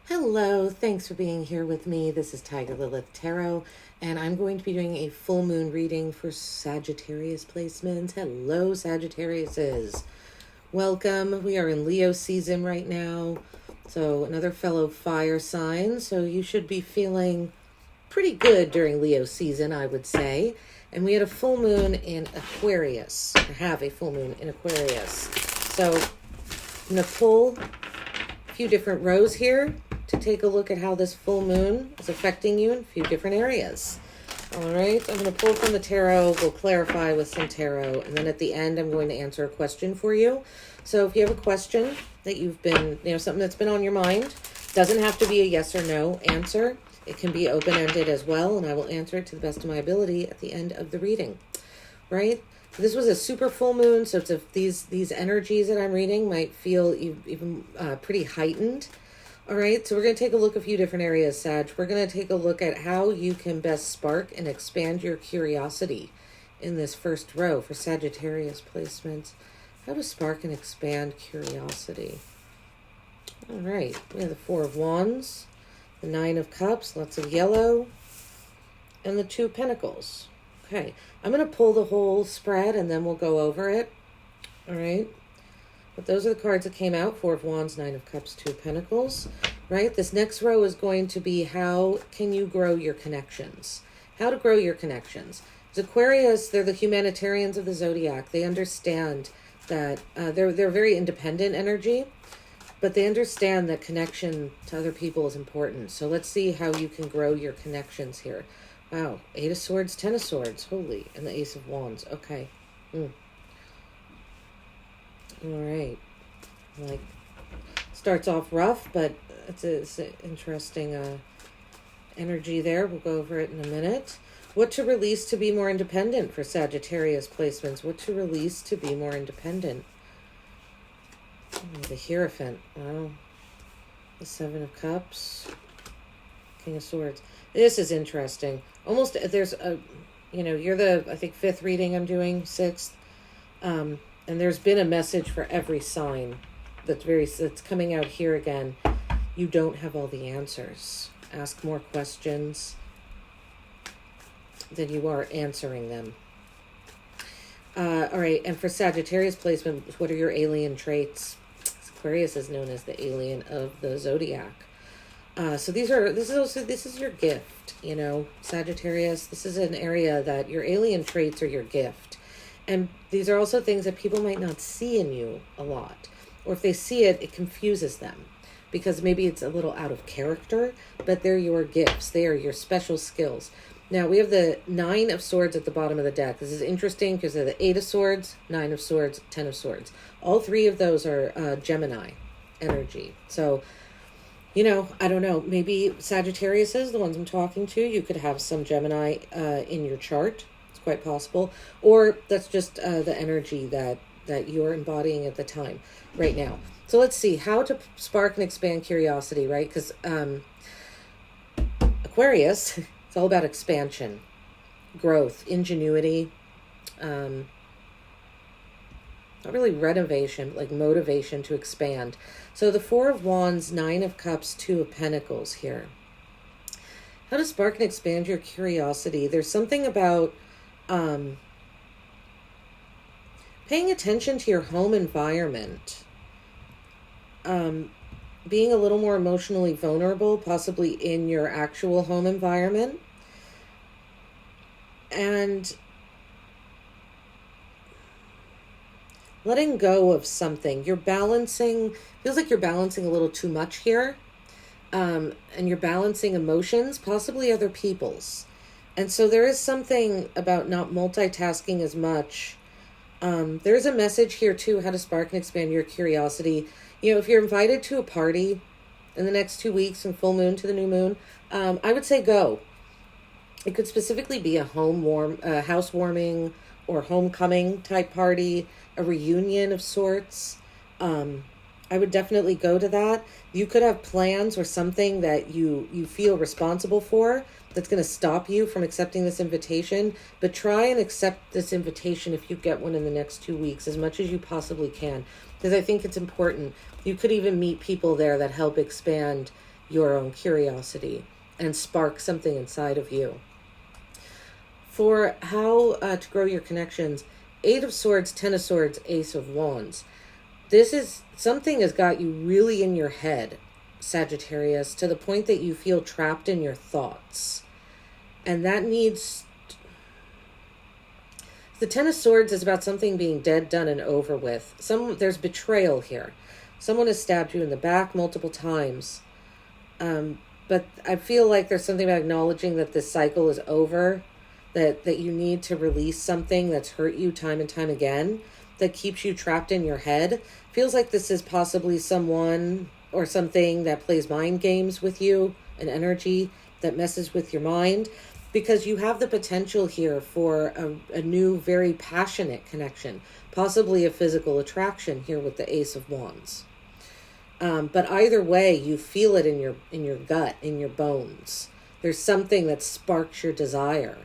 Hello, thanks for being here with me. This is Tiger Lilith Tarot, and I'm going to be doing a full moon reading for Sagittarius placements. Hello, Sagittariuses. Welcome. We are in Leo season right now, so another fellow fire sign. So you should be feeling pretty good during Leo season, I would say. And we had a full moon in Aquarius, or have a full moon in Aquarius. So I'm going to pull a few different rows here to take a look at how this full moon is affecting you in a few different areas. All right, I'm going to pull from the tarot, we'll clarify with some tarot, and then at the end I'm going to answer a question for you. So if you have a question that you've been, something that's been on your mind, doesn't have to be a yes or no answer. It can be open-ended as well, and I will answer it to the best of my ability at the end of the reading, right? This was a super full moon, so it's these energies that I'm reading might feel even pretty heightened. All right, so we're going to take a look at a few different areas, Sag. We're going to take a look at how you can best spark and expand your curiosity in this first row for Sagittarius placements. How to spark and expand curiosity. All right, we have the Four of Wands, the Nine of Cups, lots of yellow, and the Two of Pentacles. Okay, I'm going to pull the whole spread and then we'll go over it. All right. But those are the cards that came out. Four of Wands, Nine of Cups, Two of Pentacles, right? This next row is going to be how can you grow your connections? How to grow your connections. As Aquarius, they're the humanitarians of the Zodiac. They understand that they're very independent energy, but they understand that connection to other people is important. So let's see how you can grow your connections here. Wow, Eight of Swords, Ten of Swords, holy, and the Ace of Wands. Okay. All right, starts off rough, but it's an interesting energy there. We'll go over it in a minute. What to release to be more independent for Sagittarius placements? What to release to be more independent? The Hierophant. Wow. The Seven of Cups. King of Swords. This is interesting. Almost, there's a, you're the, I think, fifth reading I'm doing, sixth. And there's been a message for every sign that's coming out here again. You don't have all the answers. Ask more questions than you are answering them. All right, and for Sagittarius placement, what are your alien traits? Aquarius is known as the alien of the Zodiac. So this is your gift, Sagittarius. This is an area that your alien traits are your gift. And these are also things that people might not see in you a lot. Or if they see it, it confuses them. Because maybe it's a little out of character, but they're your gifts. They are your special skills. Now, we have the Nine of Swords at the bottom of the deck. This is interesting because they're the Eight of Swords, Nine of Swords, Ten of Swords. All three of those are Gemini energy. So, I don't know. Maybe Sagittarius is the ones I'm talking to. You could have some Gemini in your chart. Quite possible, or that's just the energy that you're embodying at the time right now. So let's see how to spark and expand curiosity, right? Because Aquarius, it's all about expansion, growth, ingenuity, not really renovation, like motivation to expand. So the Four of Wands, Nine of Cups, Two of Pentacles here. How to spark and expand your curiosity. There's something about paying attention to your home environment, being a little more emotionally vulnerable, possibly in your actual home environment, and letting go of something. Feels like you're balancing a little too much here, and you're balancing emotions, possibly other people's. And so there is something about not multitasking as much. There's a message here too, how to spark and expand your curiosity. If you're invited to a party in the next 2 weeks from full moon to the new moon, I would say go. It could specifically be a housewarming or homecoming type party, a reunion of sorts. I would definitely go to that. You could have plans or something that you feel responsible for that's going to stop you from accepting this invitation, but try and accept this invitation if you get one in the next 2 weeks as much as you possibly can, because I think it's important. You could even meet people there that help expand your own curiosity and spark something inside of you. For how to grow your connections, 8 of Swords, 10 of Swords, Ace of Wands. This is something has got you really in your head, Sagittarius, to the point that you feel trapped in your thoughts. And that needs... The 10 of Swords is about something being dead, done, and over with. There's betrayal here. Someone has stabbed you in the back multiple times. But I feel like there's something about acknowledging that this cycle is over, that you need to release something that's hurt you time and time again, that keeps you trapped in your head. Feels like this is possibly someone or something that plays mind games with you, an energy that messes with your mind, because you have the potential here for a new, very passionate connection, possibly a physical attraction here with the Ace of Wands. But either way, you feel it in your gut, in your bones. There's something that sparks your desire.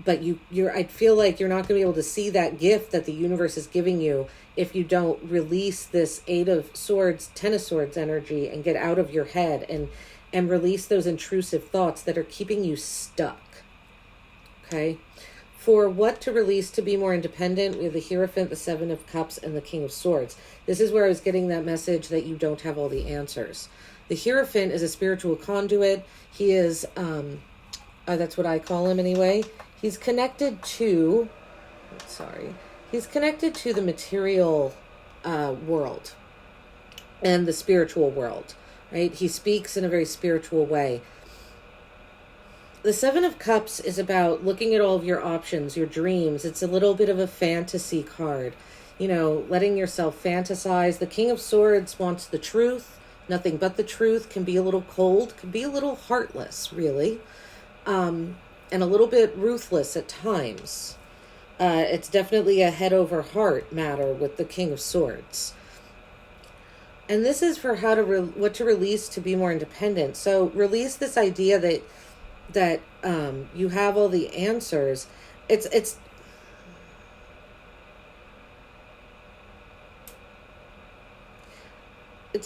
But I feel like you're not going to be able to see that gift that the universe is giving you if you don't release this 8 of Swords, 10 of Swords energy and get out of your head and release those intrusive thoughts that are keeping you stuck. Okay? For what to release to be more independent, we have the Hierophant, the 7 of Cups, and the King of Swords. This is where I was getting that message that you don't have all the answers. The Hierophant is a spiritual conduit. He is, that's what I call him anyway. He's connected to, he's connected to the material world and the spiritual world, right? He speaks in a very spiritual way. The 7 of Cups is about looking at all of your options, your dreams. It's a little bit of a fantasy card, letting yourself fantasize. The King of Swords wants the truth, nothing but the truth, can be a little cold, can be a little heartless, really. And a little bit ruthless at times. It's definitely a head over heart matter with the King of Swords. And this is for what to release to be more independent. So release this idea that you have all the answers. It's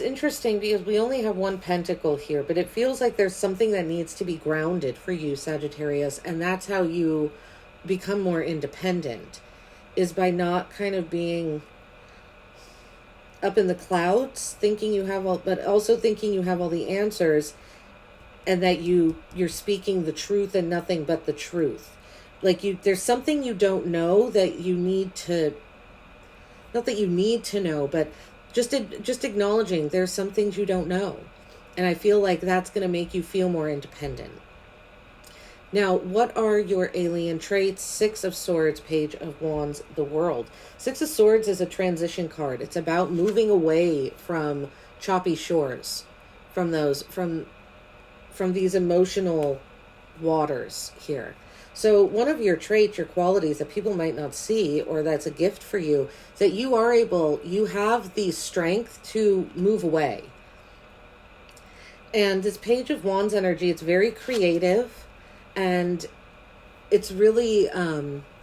interesting because we only have 1 pentacle here, but it feels like there's something that needs to be grounded for you, Sagittarius, and that's how you become more independent, is by not kind of being up in the clouds, but also thinking you have all the answers, and that you're speaking the truth and nothing but the truth. Like there's something you don't know that you need to, not that you need to know, but just acknowledging there's some things you don't know. And I feel like that's going to make you feel more independent. Now, what are your alien traits? 6 of Swords, Page of Wands, the World. 6 of Swords is a transition card. It's about moving away from choppy shores, from these emotional waters here. So one of your traits, your qualities that people might not see, or that's a gift for you, that you have the strength to move away. And this Page of Wands energy, it's very creative, and it's really,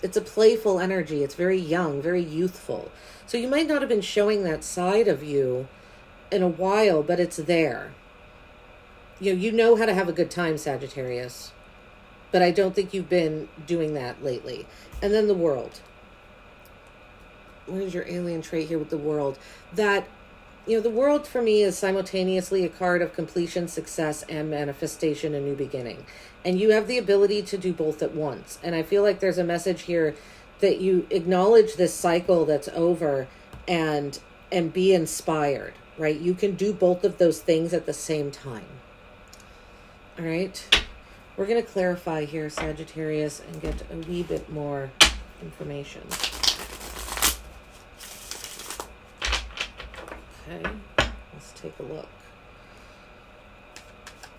it's a playful energy. It's very young, very youthful. So you might not have been showing that side of you in a while, but it's there. You know how to have a good time, Sagittarius. But I don't think you've been doing that lately. And then the World. What is your alien trait here with the World? That, the World for me is simultaneously a card of completion, success, and manifestation, a new beginning. And you have the ability to do both at once. And I feel like there's a message here that you acknowledge this cycle that's over and be inspired, right? You can do both of those things at the same time. All right. We're going to clarify here, Sagittarius, and get a wee bit more information. Okay, let's take a look.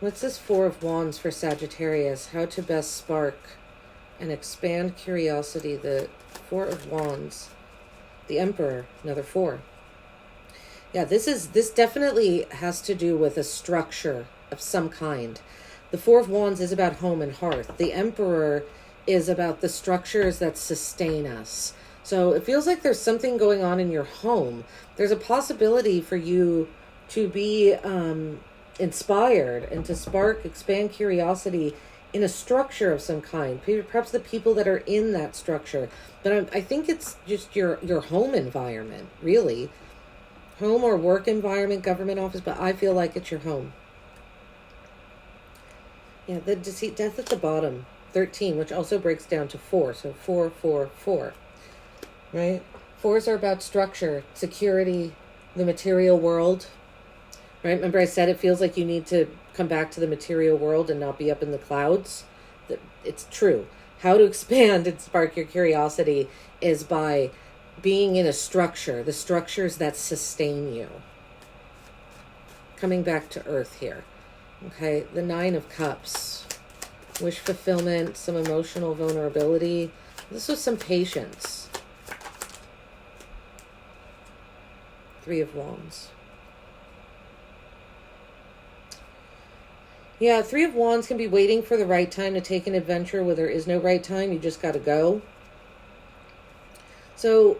What's this 4 of Wands for Sagittarius? How to best spark and expand curiosity. The 4 of Wands. The Emperor, another 4. Yeah, this definitely has to do with a structure of some kind. The 4 of Wands is about home and hearth. The Emperor is about the structures that sustain us. So it feels like there's something going on in your home. There's a possibility for you to be inspired and to spark, expand curiosity in a structure of some kind. Perhaps the people that are in that structure. But I think it's just your home environment, really. Home or work environment, government office, but I feel like it's your home. Yeah, the deceit, death at the bottom, 13, which also breaks down to 4. So 4, 4, 4, right? 4s are about structure, security, the material world, right? Remember I said it feels like you need to come back to the material world and not be up in the clouds? It's true. How to expand and spark your curiosity is by being in a structure, the structures that sustain you. Coming back to earth here. Okay, the 9 of Cups. Wish fulfillment, some emotional vulnerability. This was some patience. 3 of Wands. Yeah, 3 of Wands can be waiting for the right time to take an adventure where there is no right time. You just got to go. So,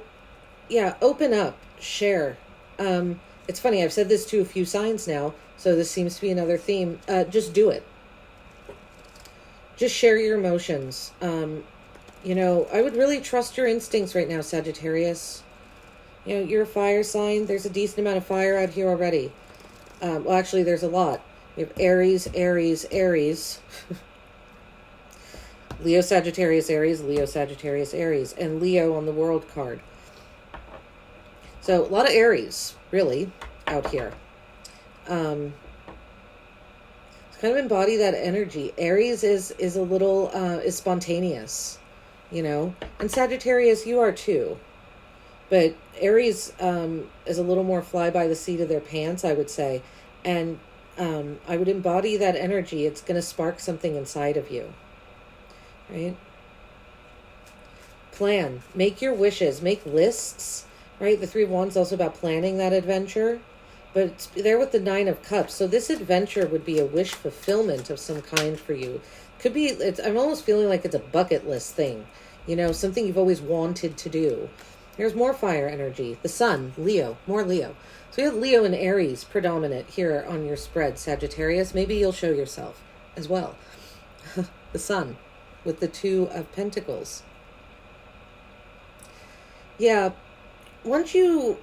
yeah, open up, share. It's funny, I've said this to a few signs now, so this seems to be another theme. Just do it. Just share your emotions. You know, I would really trust your instincts right now, Sagittarius. You know, you're a fire sign. There's a decent amount of fire out here already. Well, actually, there's a lot. We have Aries, Aries, Aries. Leo, Sagittarius, Aries, Leo, Sagittarius, Aries. And Leo on the World card. So, a lot of Aries, really, out here. Kind of embody that energy. Aries is a little, is spontaneous, you know. And Sagittarius, you are too. But Aries is a little more fly by the seat of their pants, I would say. And I would embody that energy. It's going to spark something inside of you. Right? Plan. Make your wishes. Make lists. Right? The 3 of Wands is also about planning that adventure. But it's there with the 9 of Cups. So this adventure would be a wish fulfillment of some kind for you. Could be, I'm almost feeling like it's a bucket list thing. You know, something you've always wanted to do. There's more fire energy. The Sun, Leo, more Leo. So you have Leo and Aries predominant here on your spread, Sagittarius. Maybe you'll show yourself as well. The Sun with the 2 of Pentacles. Yeah, once you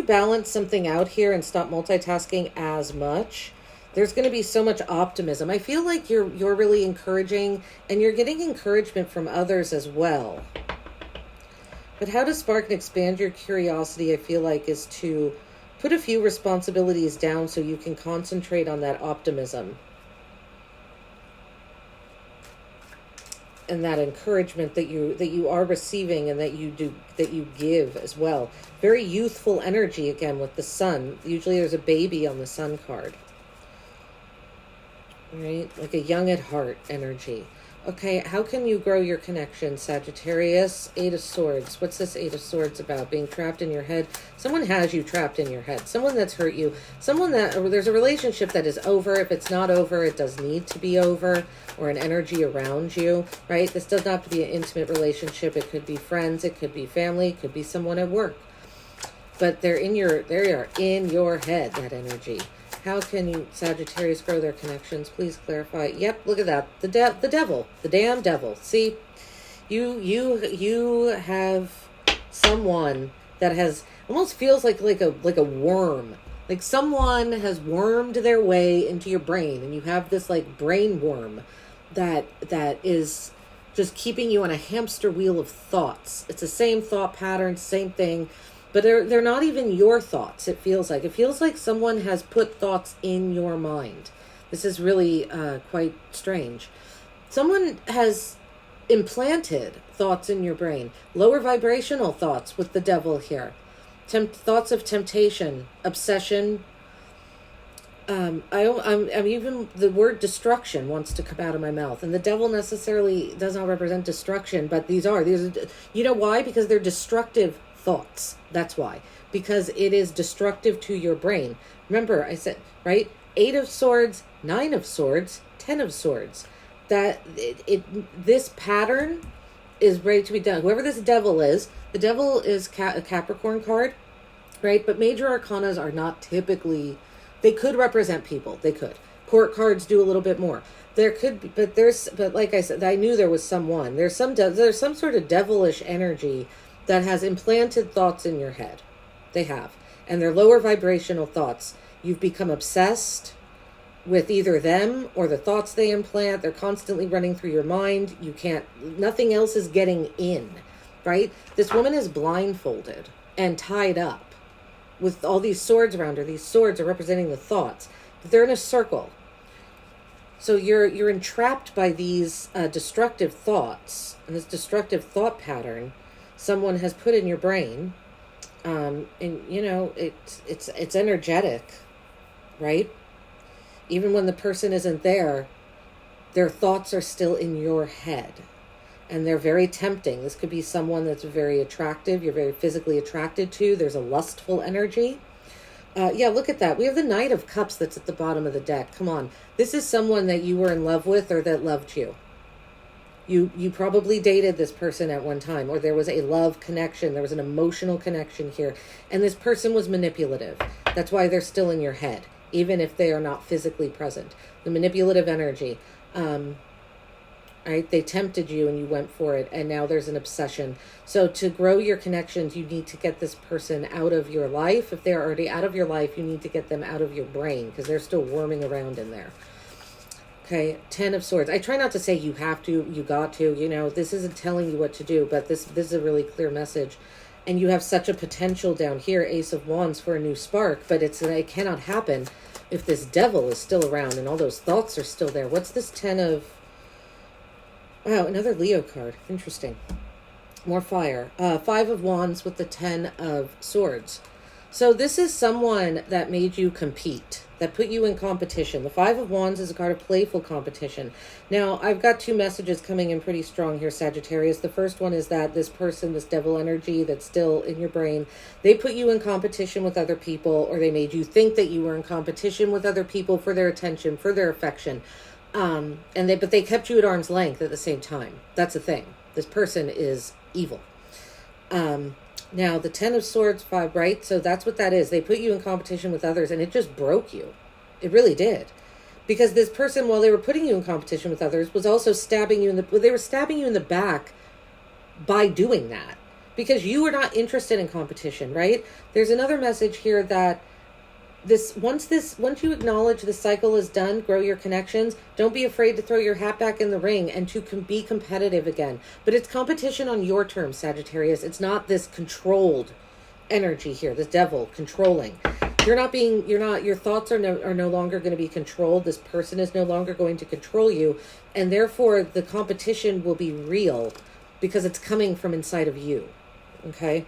balance something out here and stop multitasking as much, there's going to be so much optimism. I feel like you're really encouraging, and you're getting encouragement from others as well. But how to spark and expand your curiosity, I feel like, is to put a few responsibilities down so you can concentrate on that optimism. And that encouragement that you are receiving and that you give as well. Very youthful energy again with the Sun. Usually there's a baby on the Sun card. Right? Like a young at heart energy. Okay, how can you grow your connection, Sagittarius? 8 of Swords. What's this 8 of Swords about? Being trapped in your head. Someone has you trapped in your head. Someone that's hurt you. Someone that, or there's a relationship that is over. If it's not over, it does need to be over. Or an energy around you, right? This does not have to be an intimate relationship. It could be friends. It could be family. It could be someone at work. But they are in your head, that energy. How can you, Sagittarius, grow their connections? Please clarify. Yep, look at that. The devil. The damn devil. See? You have someone that has, almost feels like a worm. Like someone has wormed their way into your brain, and you have this like brain worm that is just keeping you on a hamster wheel of thoughts. It's the same thought pattern, same thing. But they're not even your thoughts, it feels like. It feels like someone has put thoughts in your mind. This is really quite strange. Someone has implanted thoughts in your brain. Lower vibrational thoughts with the devil here. Thoughts of temptation, obsession. I'm even, the word destruction wants to come out of my mouth. And the devil necessarily does not represent destruction, but these are. You know why? Because they're destructive thoughts. That's why. Because it is destructive to your brain. Remember, I said, right? 8 of Swords, 9 of Swords, 10 of Swords. That this pattern is ready to be done. Whoever this devil is, the devil is a Capricorn card, right? But major arcanas are not typically, They could represent people. They could. Court cards do a little bit more. There could be, but like I said, I knew there was someone. There's some sort of devilish energy that has implanted thoughts in your head. They have. And they're lower vibrational thoughts. You've become obsessed with either them or the thoughts they implant. They're constantly running through your mind. Nothing else is getting in, right? This woman is blindfolded and tied up with all these swords around her. These swords are representing the thoughts. But they're in a circle. So you're entrapped by these destructive thoughts and this destructive thought pattern someone has put in your brain. And you know, it's energetic, right? Even when the person isn't there, their thoughts are still in your head. And they're very tempting. This could be someone that's very attractive, you're very physically attracted to. There's a lustful energy. Yeah, look at that. We have the Knight of Cups that's at the bottom of the deck. Come on. This is someone that you were in love with or that loved you. You probably dated this person at one time, or there was a love connection. There was an emotional connection here. And this person was manipulative. That's why they're still in your head, even if they are not physically present. The manipulative energy. Right? They tempted you and you went for it, and now there's an obsession. So to grow your connections, you need to get this person out of your life. If they're already out of your life, you need to get them out of your brain because they're still worming around in there. Okay, 10 of Swords. I try not to say you have to, you got to, you know, this isn't telling you what to do, but this is a really clear message. And you have such a potential down here, Ace of Wands, for a new spark, but it cannot happen if this devil is still around and all those thoughts are still there. What's this 10 of... Wow, another Leo card. Interesting. More fire. 5 of Wands with the 10 of Swords. So this is someone that made you compete, that put you in competition. The 5 of Wands is a card of playful competition. Now, I've got 2 messages coming in pretty strong here, Sagittarius. The first one is that this person, this devil energy that's still in your brain, they put you in competition with other people, or they made you think that you were in competition with other people for their attention, for their affection. But they kept you at arm's length at the same time. That's the thing. This person is evil. Now, the 10 of Swords, 5, right? So that's what that is. They put you in competition with others, and it just broke you. It really did. Because this person, while they were putting you in competition with others, was also stabbing you they were stabbing you in the back by doing that. Because you were not interested in competition, right? There's another message here that once you acknowledge the cycle is done, grow your connections, don't be afraid to throw your hat back in the ring and to be competitive again. But it's competition on your terms, Sagittarius. It's not this controlled energy here, this devil controlling. Your thoughts are no longer going to be controlled. This person is no longer going to control you. And therefore the competition will be real because it's coming from inside of you. Okay.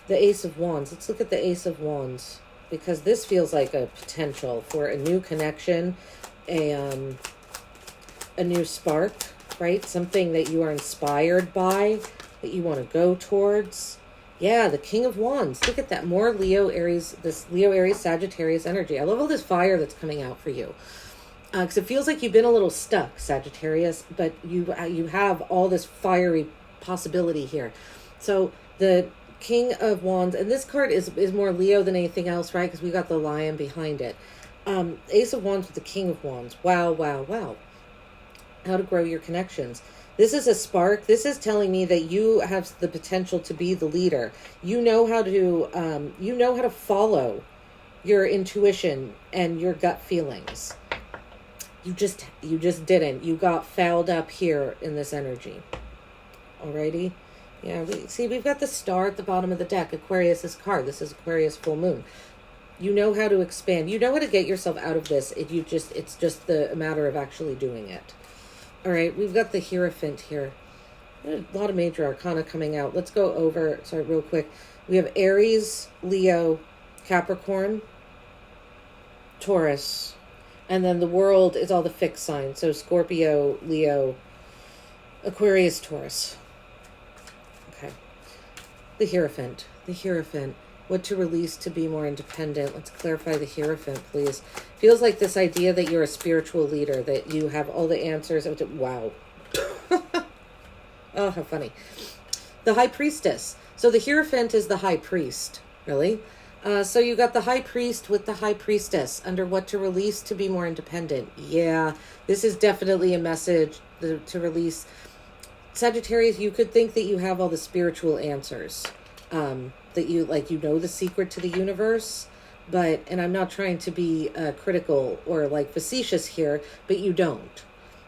The Ace of Wands. Let's look at the Ace of Wands, because this feels like a potential for a new connection, a new spark, right? Something that you are inspired by, that you want to go towards. Yeah, the King of Wands. Look at that. More Leo, Aries, this Leo, Aries, Sagittarius energy. I love all this fire that's coming out for you. Because it feels like you've been a little stuck, Sagittarius, but you have all this fiery possibility here. So the King of Wands, and this card is more Leo than anything else, right? Because we got the lion behind it. Ace of Wands with the King of Wands. Wow, wow, wow. How to grow your connections. This is a spark. This is telling me that you have the potential to be the leader. You know how to follow your intuition and your gut feelings. You just didn't. You got fouled up here in this energy. Alrighty. Yeah, we've got the star at the bottom of the deck. Aquarius' card. This is Aquarius full moon. You know how to expand. You know how to get yourself out of this. It's just a matter of actually doing it. All right, we've got the Hierophant here. A lot of major arcana coming out. Let's go over, real quick. We have Aries, Leo, Capricorn, Taurus, and then the world is all the fixed signs. So Scorpio, Leo, Aquarius, Taurus. Okay. The Hierophant. What to release to be more independent. Let's clarify the Hierophant, please. Feels like this idea that you're a spiritual leader, that you have all the answers. Wow. Oh, how funny. The High Priestess. So the Hierophant is the High Priest, really. So you got the high priest with the high priestess under what to release to be more independent. Yeah, this is definitely a message to release. Sagittarius, you could think that you have all the spiritual answers, that you know the secret to the universe, and I'm not trying to be critical or like facetious here, but you don't.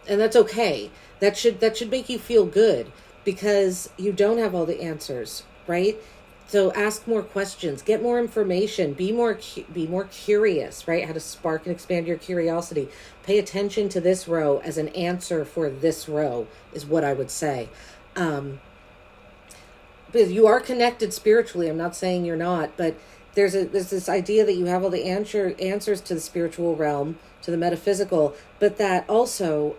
And that's okay. That should make you feel good because you don't have all the answers, right? So ask more questions, get more information, be more curious, right? How to spark and expand your curiosity. Pay attention to this row as an answer for this row is what I would say. Because you are connected spiritually. I'm not saying you're not, but there's this idea that you have all the answers to the spiritual realm, to the metaphysical, but that also,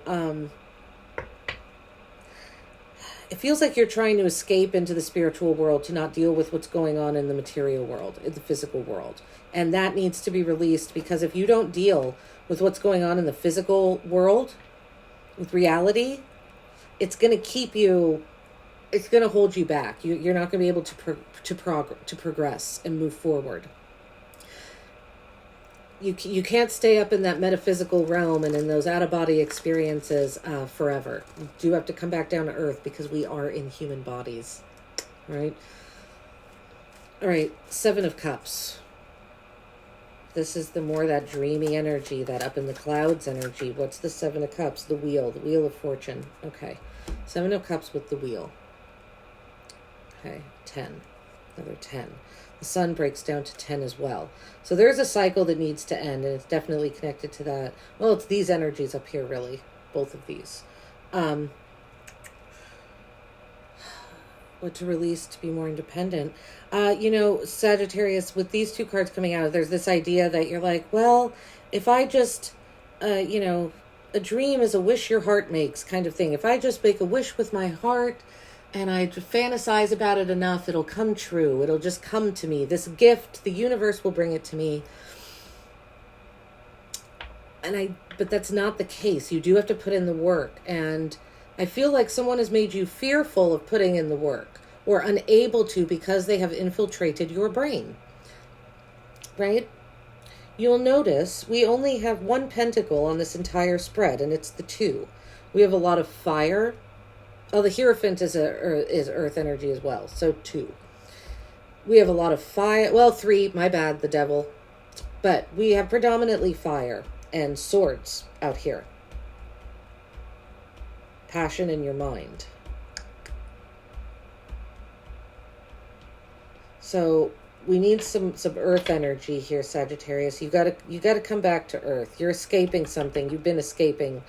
it feels like you're trying to escape into the spiritual world to not deal with what's going on in the material world, in the physical world. And that needs to be released, because if you don't deal with what's going on in the physical world, with reality, it's going to keep you, it's going to hold you back. You're not going to be able to progress and move forward. You can't stay up in that metaphysical realm and in those out-of-body experiences forever. You do have to come back down to earth because we are in human bodies, right? All right, Seven of Cups. This is the more that dreamy energy, that up in the clouds energy. What's the Seven of Cups? The Wheel of Fortune. Okay, Seven of Cups with the Wheel. Okay, 10. Another 10. The sun breaks down to 10 as well. So there's a cycle that needs to end, and it's definitely connected to that. Well, it's these energies up here, really. Both of these. What to release to be more independent. Sagittarius, with these two cards coming out, there's this idea that you're like, well, if I just, a dream is a wish your heart makes kind of thing. If I just make a wish with my heart, and I fantasize about it enough, it'll come true. It'll just come to me. This gift, the universe will bring it to me. But that's not the case. You do have to put in the work. And I feel like someone has made you fearful of putting in the work, or unable to, because they have infiltrated your brain. Right? You'll notice we only have one pentacle on this entire spread, and it's the 2. We have a lot of fire. Oh, the Hierophant is earth energy as well. So 2. We have a lot of fire. Well, 3, my bad, the devil. But we have predominantly fire and swords out here. Passion in your mind. So we need some earth energy here, Sagittarius. You gotta come back to earth. You're escaping something. You've been escaping.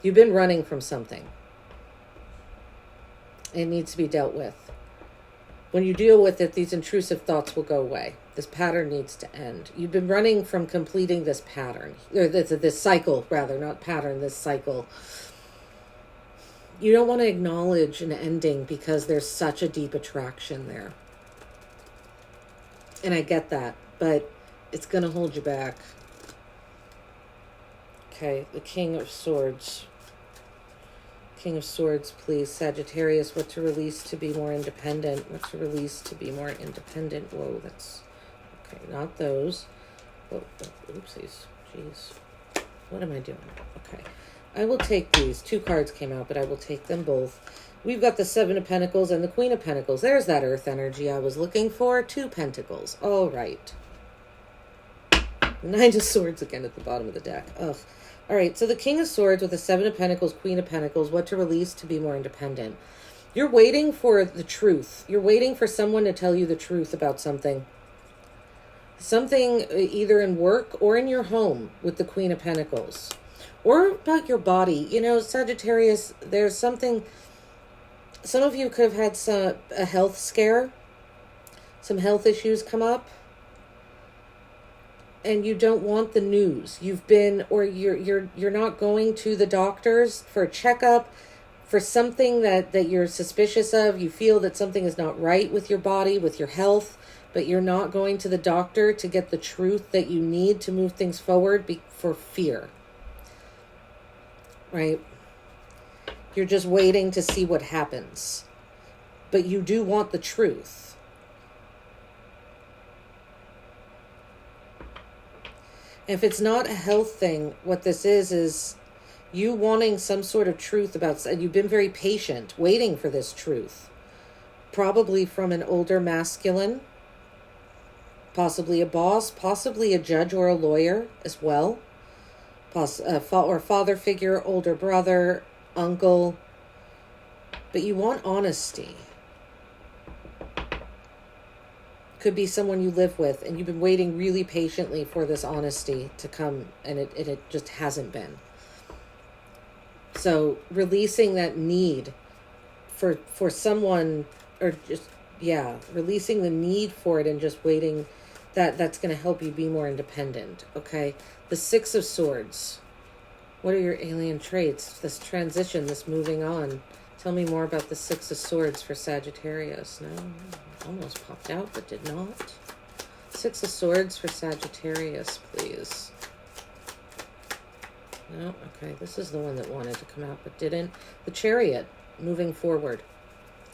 You've been running from something. It needs to be dealt with. When you deal with it, these intrusive thoughts will go away. This pattern needs to end. You've been running from completing this pattern, or this cycle, rather, not pattern, this cycle. You don't want to acknowledge an ending because there's such a deep attraction there. And I get that, but it's going to hold you back. Okay, the King of Swords. King of Swords, please. Sagittarius, what to release to be more independent? What to release to be more independent? Whoa, that's... Okay, not those. Oh, oopsies. Jeez. What am I doing? Okay. I will take these. 2 cards came out, but I will take them both. We've got the 7 of Pentacles and the Queen of Pentacles. There's that earth energy I was looking for. 2 Pentacles. All right. 9 of Swords again at the bottom of the deck. Ugh. All right, so the King of Swords with the 7 of Pentacles, Queen of Pentacles, what to release to be more independent. You're waiting for the truth. You're waiting for someone to tell you the truth about something. Something either in work or in your home with the Queen of Pentacles. Or about your body. You know, Sagittarius, there's something... Some of you could have had a health scare. Some health issues come up. And you don't want the news. You've been, or you're not going to the doctors for a checkup, for something that you're suspicious of. You feel that something is not right with your body, with your health, but you're not going to the doctor to get the truth that you need to move things forward for fear. Right? You're just waiting to see what happens. But you do want the truth. If it's not a health thing, what this is you wanting some sort of truth about, and you've been very patient, waiting for this truth. Probably from an older masculine, possibly a boss, possibly a judge or a lawyer as well. Or father figure, older brother, uncle. But you want honesty. Could be someone you live with, and you've been waiting really patiently for this honesty to come, and it just hasn't been. So releasing that need for someone, or just, releasing the need for it and just waiting, that's going to help you be more independent, okay? The Six of Swords. What are your alien traits? This transition, this moving on. Tell me more about the Six of Swords for Sagittarius. No, almost popped out, but did not. Six of Swords for Sagittarius, please. No, okay, this is the one that wanted to come out but didn't. The Chariot, moving forward.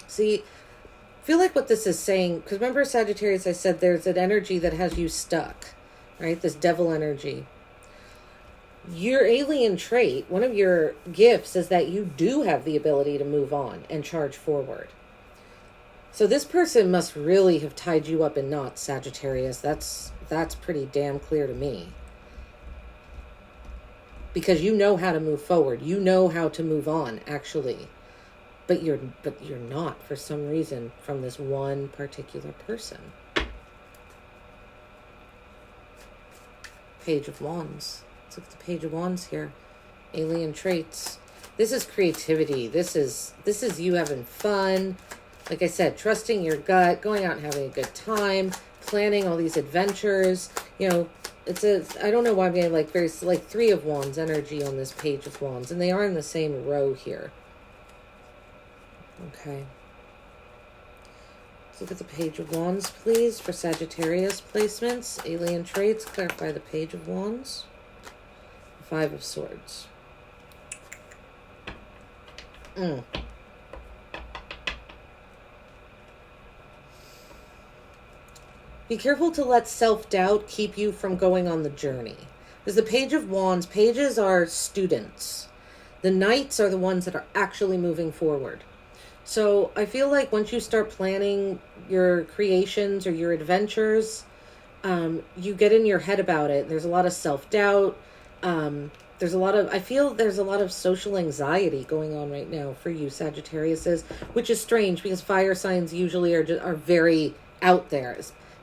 See, I feel like what this is saying, because remember Sagittarius, I said there's an energy that has you stuck, right? This devil energy. Your alien trait, one of your gifts, is that you do have the ability to move on and charge forward. So this person must really have tied you up in knots, Sagittarius. That's pretty damn clear to me. Because you know how to move forward. You know how to move on, actually. But you're not, for some reason, from this one particular person. Page of Wands. Let's look at the Page of Wands here. Alien traits. This is creativity. This is you having fun. Like I said, trusting your gut, going out and having a good time, planning all these adventures. You know, I don't know why I'm getting like Three of Wands energy on this Page of Wands, and they are in the same row here. Okay. Let's look at the Page of Wands, please, for Sagittarius placements. Alien traits, clarify the Page of Wands. Five of Swords. Be careful to let self-doubt keep you from going on the journey. Because the Page of Wands, pages are students. The Knights are the ones that are actually moving forward. So I feel like once you start planning your creations or your adventures, you get in your head about it. There's a lot of self-doubt. I feel there's a lot of social anxiety going on right now for you, Sagittariuses, which is strange because fire signs usually are very out there.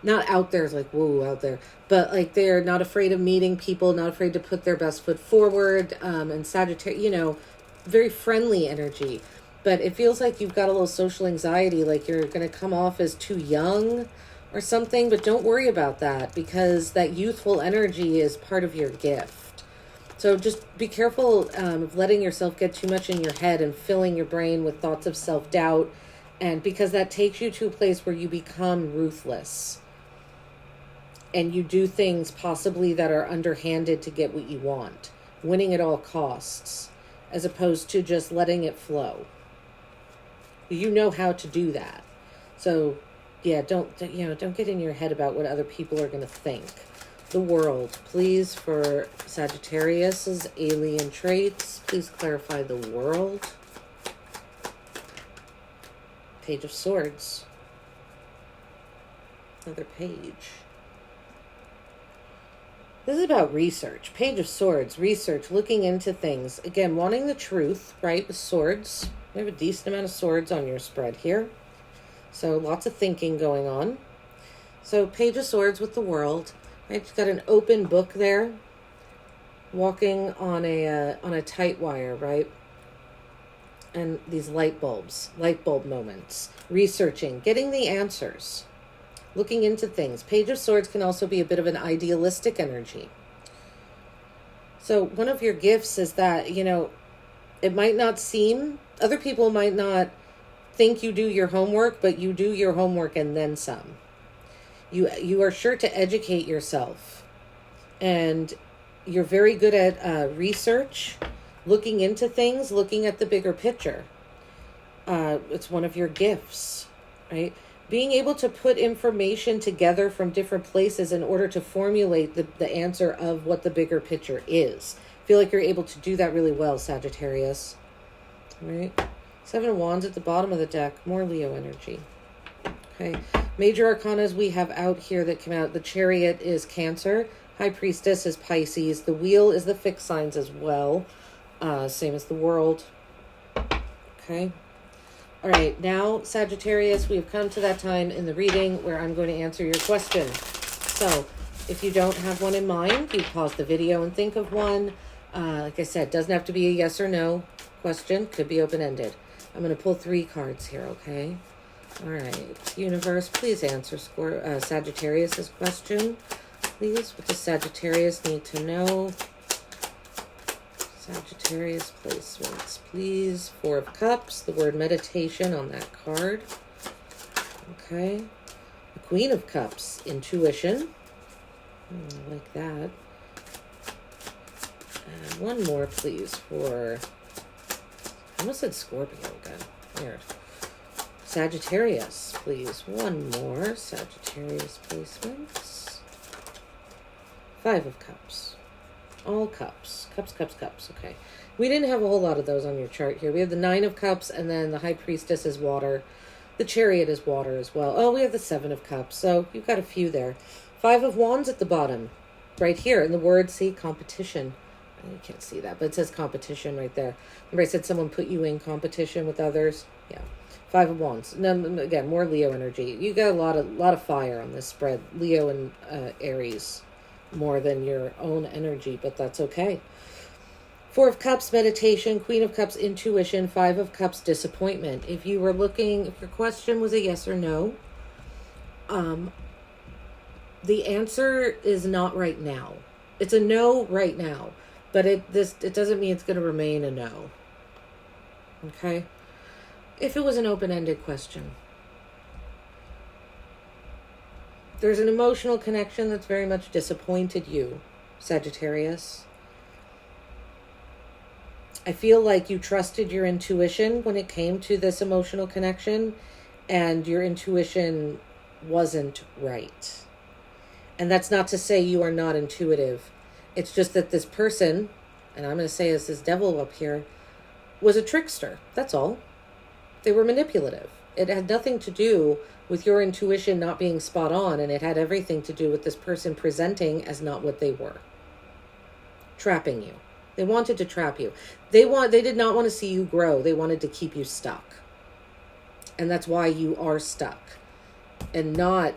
Not out there is like, whoa, out there. But like they're not afraid of meeting people, not afraid to put their best foot forward. And Sagittarius, very friendly energy. But it feels like you've got a little social anxiety, like you're going to come off as too young or something. But don't worry about that because that youthful energy is part of your gift. So just be careful of letting yourself get too much in your head and filling your brain with thoughts of self-doubt. And because that takes you to a place where you become ruthless. And you do things possibly that are underhanded to get what you want. Winning at all costs. As opposed to just letting it flow. You know how to do that. So, yeah, don't get in your head about what other people are going to think. The World, please, for Sagittarius's alien traits. Please clarify the World. Page of Swords. Another page. This is about research. Page of Swords, research, looking into things. Again, wanting the truth, right, with swords. We have a decent amount of swords on your spread here. So lots of thinking going on. So Page of Swords with the World. Right, it's got an open book there. Walking on a tight wire, right? And these light bulb moments. Researching, getting the answers. Looking into things. Page of Swords can also be a bit of an idealistic energy. So one of your gifts is that, it might not seem, other people might not think you do your homework, but you do your homework and then some. You are sure to educate yourself. And you're very good at research, looking into things, looking at the bigger picture. It's one of your gifts, right? being able to put information together from different places in order to formulate the answer of what the bigger picture is. I feel like you're able to do that really well, Sagittarius. All right. 7 of Wands at the bottom of the deck. More Leo energy. Okay. Major arcanas we have out here that come out. The Chariot is Cancer. High Priestess is Pisces. The Wheel is the fixed signs as well. Same as the World. Okay. All right. Now, Sagittarius, we've come to that time in the reading where I'm going to answer your question. So, if you don't have one in mind, you pause the video and think of one. Like I said, doesn't have to be a yes or no question. Could be open-ended. I'm going to pull 3 cards here, okay? All right. Universe, please answer Sagittarius's question. Please, what does Sagittarius need to know? Sagittarius placements, please. 4 of Cups, the word meditation on that card. Okay. The Queen of Cups, intuition. I like that. And one more, please, for... I almost said Scorpio again. Weird. Sagittarius, please. One more. Sagittarius placements. 5 of Cups. All cups. Cups, cups, cups. Okay. We didn't have a whole lot of those on your chart here. We have the 9 of Cups, and then the High Priestess is water. The Chariot is water as well. Oh, we have the 7 of Cups. So you've got a few there. 5 of Wands at the bottom. Right here. And the word, see, competition. You can't see that, but it says competition right there. Remember I said someone put you in competition with others? Yeah. 5 of Wands. No, again, more Leo energy. You got a lot of fire on this spread. Leo and Aries. More than your own energy, but that's okay. 4 of Cups, meditation. Queen of Cups, intuition. 5 of Cups, disappointment. If you were looking, if your question was a yes or no, the answer is not right now. It's a no right now, but it doesn't mean it's going to remain a no. Okay? If it was an open-ended question, there's an emotional connection that's very much disappointed you, Sagittarius. I feel like you trusted your intuition when it came to this emotional connection, and your intuition wasn't right. And that's not to say you are not intuitive. It's just that this person, and I'm going to say this devil up here, was a trickster. That's all. They were manipulative. It had nothing to do with your intuition not being spot on, and it had everything to do with this person presenting as not what they were. Trapping you. They wanted to trap you. They did not want to see you grow. They wanted to keep you stuck. And that's why you are stuck. And not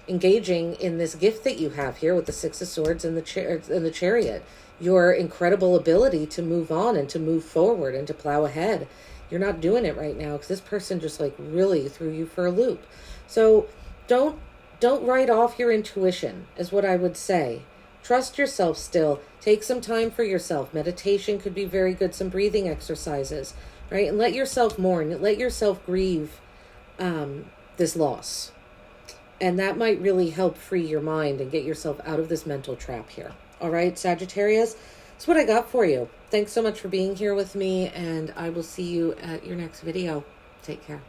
engaging in this gift that you have here with the 6 of Swords and the Chariot. Your incredible ability to move on and to move forward and to plow ahead. You're not doing it right now because this person just like really threw you for a loop. So don't write off your intuition is what I would say. Trust yourself still. Take some time for yourself. Meditation could be very good. Some breathing exercises, right? And let yourself mourn. Let yourself grieve this loss. And that might really help free your mind and get yourself out of this mental trap here. All right, Sagittarius, that's what I got for you. Thanks so much for being here with me, and I will see you at your next video. Take care.